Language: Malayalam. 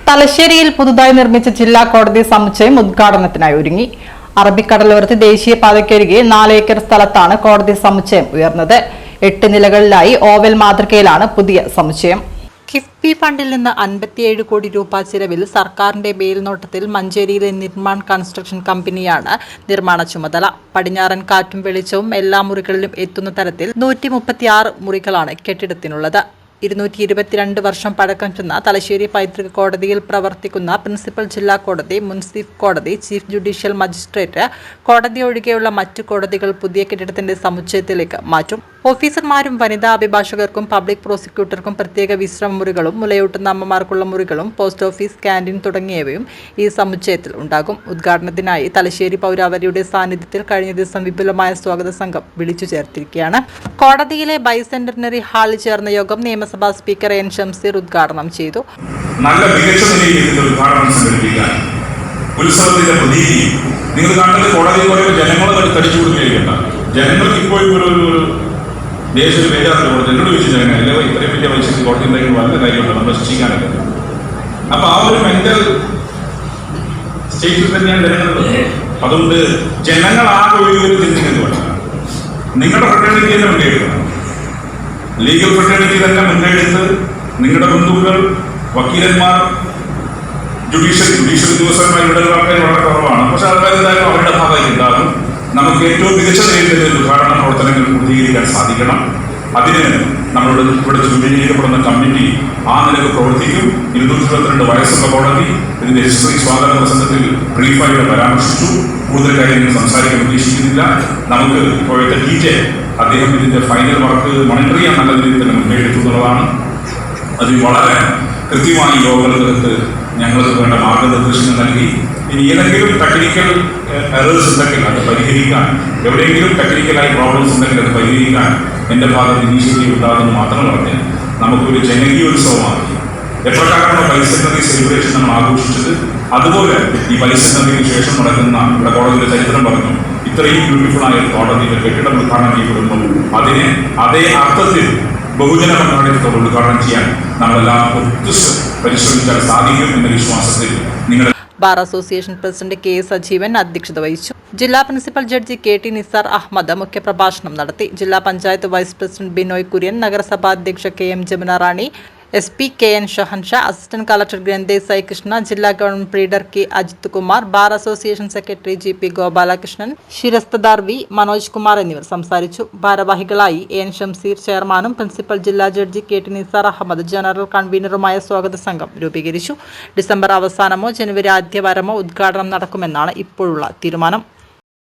തലശ്ശേരിയിൽ പുതുതായി നിർമ്മിച്ച ജില്ലാ കോടതി സമുച്ചയം ഉദ്ഘാടനത്തിനായി ഒരുങ്ങി. അറബിക്കടലോരത്ത് ദേശീയപാതയ്ക്കരികെ 4 ഏക്കർ സ്ഥലത്താണ് കോടതി സമുച്ചയം ഉയർന്നത്. 8 നിലകളിലായി ഓവൽ മാതൃകയിലാണ് പുതിയ സമുച്ചയം. കിഫ്ബി ഫണ്ടിൽ നിന്ന് 57 കോടി രൂപ ചിലവിൽ സർക്കാരിന്റെ മേൽനോട്ടത്തിൽ മഞ്ചേരിയിലെ നിർമ്മാൺ കൺസ്ട്രക്ഷൻ കമ്പനിയാണ് നിർമ്മാണ ചുമതല. പടിഞ്ഞാറൻ കാറ്റും വെളിച്ചവും എല്ലാ മുറികളിലും എത്തുന്ന തരത്തിൽ 136 മുറികളാണ് കെട്ടിടത്തിനുള്ളത്. 222 വർഷം പഴക്കം ചെന്ന തലശ്ശേരി പൈതൃക കോടതിയിൽ പ്രവർത്തിക്കുന്ന പ്രിൻസിപ്പൽ ജില്ലാ കോടതി, മുൻസിഫ് കോടതി, ചീഫ് ജുഡീഷ്യൽ മജിസ്ട്രേറ്റ് കോടതി ഒഴികെയുള്ള മറ്റു കോടതികൾ പുതിയ കെട്ടിടത്തിന്റെ സമുച്ചയത്തിലേക്ക് മാറ്റും. ഓഫീസർമാരും വനിതാ അഭിഭാഷകർക്കും പബ്ലിക് പ്രോസിക്യൂട്ടർക്കും പ്രത്യേക വിശ്രമ മുറികളും മുലയൂട്ടുന്ന അമ്മമാർക്കുള്ള മുറികളും പോസ്റ്റ് ഓഫീസ്, ക്യാന്റീൻ തുടങ്ങിയവയും ഈ സമുച്ചയത്തിൽ ഉണ്ടാകും. ഉദ്ഘാടനത്തിനായി തലശ്ശേരി പൗരാവലിയുടെ സാന്നിധ്യത്തിൽ കഴിഞ്ഞ ദിവസം വിപുലമായ സ്വാഗത സംഘം വിളിച്ചു ചേർത്തിരിക്കുകയാണ്. കോടതിയിലെ ബൈസെന്ററിനറി ഹാളിൽ ചേർന്ന യോഗം നിയമസഭാ സ്പീക്കർ എൻ ഷംസീർ ഉദ്ഘാടനം ചെയ്തു. നല്ല മികച്ച നിലയിൽ ഉദ്ഘാടനം സംഘടിപ്പിക്കാൻ ഉത്സവത്തിന്റെ പ്രതീതി നിങ്ങൾ കണ്ടത് കോടതിയിൽ പറയുമ്പോൾ ജനങ്ങളെ കടിച്ചു കൊടുക്കുകയില്ല. ജനങ്ങൾക്ക് ഇപ്പോഴും ഒരു ദേശീയ പേരാറില്ല. ജനങ്ങൾ വെച്ച് ജനങ്ങളില്ല ഇത്രയും വലിയ പൈസ കോടതി എന്തെങ്കിലും വളരെ കാര്യമുണ്ട് നമ്മൾ രക്ഷിക്കാനൊക്കെ. അപ്പൊ ആ ഒരു മെന്റൽ സ്റ്റേറ്റിൽ തന്നെയാണ് ജനങ്ങളുള്ളത്. അതുകൊണ്ട് ജനങ്ങൾ ആ ഒരു ചിന്തിക്കുന്നത് വേണ്ട. നിങ്ങളുടെ ഫ്രട്ടേണിറ്റി തന്നെ മുൻകൈയെടുക്കണം. ലീഗൽ ഫ്രട്ടേണിറ്റി തന്നെ മുൻകൈയെടുത്ത് നിങ്ങളുടെ ബന്ധുക്കൾ, വക്കീലന്മാർ, ജുഡീഷ്യൽ ഉദ്യോഗസ്ഥന്മാർ ഇവിടെ ആൾക്കാർ വളരെ കുറവാണ്. പക്ഷെ ആൾക്കാരെന്തായാലും അവരുടെ ഭാഗമായി ഉണ്ടാകും. നമുക്ക് ഏറ്റവും മികച്ച നിലയിൽ ഉദ്ഘാടന പ്രവർത്തനങ്ങൾ പൂർത്തീകരിക്കാൻ സാധിക്കണം. അതിന് നമ്മളുടെ ഇവിടെ ചുമതലപ്പെടുന്ന കമ്മിറ്റി ആ നിലക്ക് പ്രവർത്തിക്കും. 222 വയസ്സുള്ള കോടതി ഇതിന്റെ ഹിസ്റ്ററി സ്വാഗത പ്രസംഗത്തിൽ ബ്രീഫായിട്ട് പരാമർശിച്ചു. കൂടുതൽ കാര്യങ്ങൾ സംസാരിക്കാൻ ഉദ്ദേശിക്കുന്നില്ല. നമുക്ക് ഇപ്പോഴത്തെ DJ അദ്ദേഹം ഇതിന്റെ ഫൈനൽ വർക്ക് മോണിറ്റർ ചെയ്യാൻ നല്ല രീതിയിൽ തന്നെ മുൻകൈയെടുത്തുള്ളതാണ്. അതിൽ വളരെ കൃത്യമായി യോഗങ്ങൾക്ക് ഞങ്ങൾക്ക് വേണ്ട മാർഗനിർദ്ദേശങ്ങൾ നൽകി. ഇനി ഏതെങ്കിലും ടെക്നിക്കൽ എറേഴ്സ് ഉണ്ടെങ്കിൽ അത് പരിഹരിക്കാൻ, എവിടെയെങ്കിലും ടെക്നിക്കലായി പ്രോബ്ലംസ് ഉണ്ടെങ്കിൽ അത് പരിഹരിക്കാൻ എൻ്റെ ഭാഗത്ത് ഇനീഷ്യേറ്റീവ് ഉണ്ടാകുമെന്ന് മാത്രം പറഞ്ഞ് നമുക്കൊരു ജനകീയോത്സവമാക്കി. എപ്രകാരമാണോ ബൈസെന്ററി സെലിബ്രേഷൻ നമ്മൾ ആഘോഷിച്ചത്, അതുപോലെ ഈ ബൈസെന്ററിക്ക് ശേഷം നടക്കുന്ന ഇവിടെ കോടതിയുടെ ചരിത്രം പറഞ്ഞു. ഇത്രയും ബ്യൂട്ടിഫുൾ ആയ കോടതിയുടെ കെട്ടിടം ഉദ്ഘാടനം ചെയ്യപ്പെടുന്നു. അതിനെ അതേ അർത്ഥത്തിൽ ബഹുജന പങ്കാളിത്തത്തോടെ ഉദ്ഘാടനം ചെയ്യാൻ നമ്മളെല്ലാം പരിശ്രമിച്ചാൽ സാധിക്കും എന്ന വിശ്വാസത്തിൽ നിങ്ങൾ. Bar association president K Sajeevan അധ്യക്ഷത വഹിച്ചു. ജില്ലാ principal judge KT Nisar Ahammed മുഖ്യപ്രഭാഷണം നടത്തി. ജില്ലാ പഞ്ചായത്ത് വൈസ് പ്രസിഡന്റ് ബിനോയ് കുര്യൻ, നഗരസഭാ അധ്യക്ഷ KM Jamuna Rani, SP KN Shahansha, assistant collector ഗ്രന്ഥേസ് ഐ കൃഷ്ണ, ജില്ലാ government pleader K Ajith Kumar, bar association secretary GP Gopalakrishnan, ശിരസ്തദാർ V മനോജ് കുമാർ എന്നിവർ സംസാരിച്ചു. ഭാരവാഹികളായി എൻ ഷംസീർ ചെയർമാനും പ്രിൻസിപ്പൽ ജില്ലാ judge KT Nisar Ahammed general കൺവീനറുമായ സ്വാഗത സംഘം രൂപീകരിച്ചു. ഡിസംബർ അവസാനമോ ജനുവരി ആദ്യവാരമോ ഉദ്ഘാടനം നടക്കുമെന്നാണ് ഇപ്പോഴുള്ള തീരുമാനം.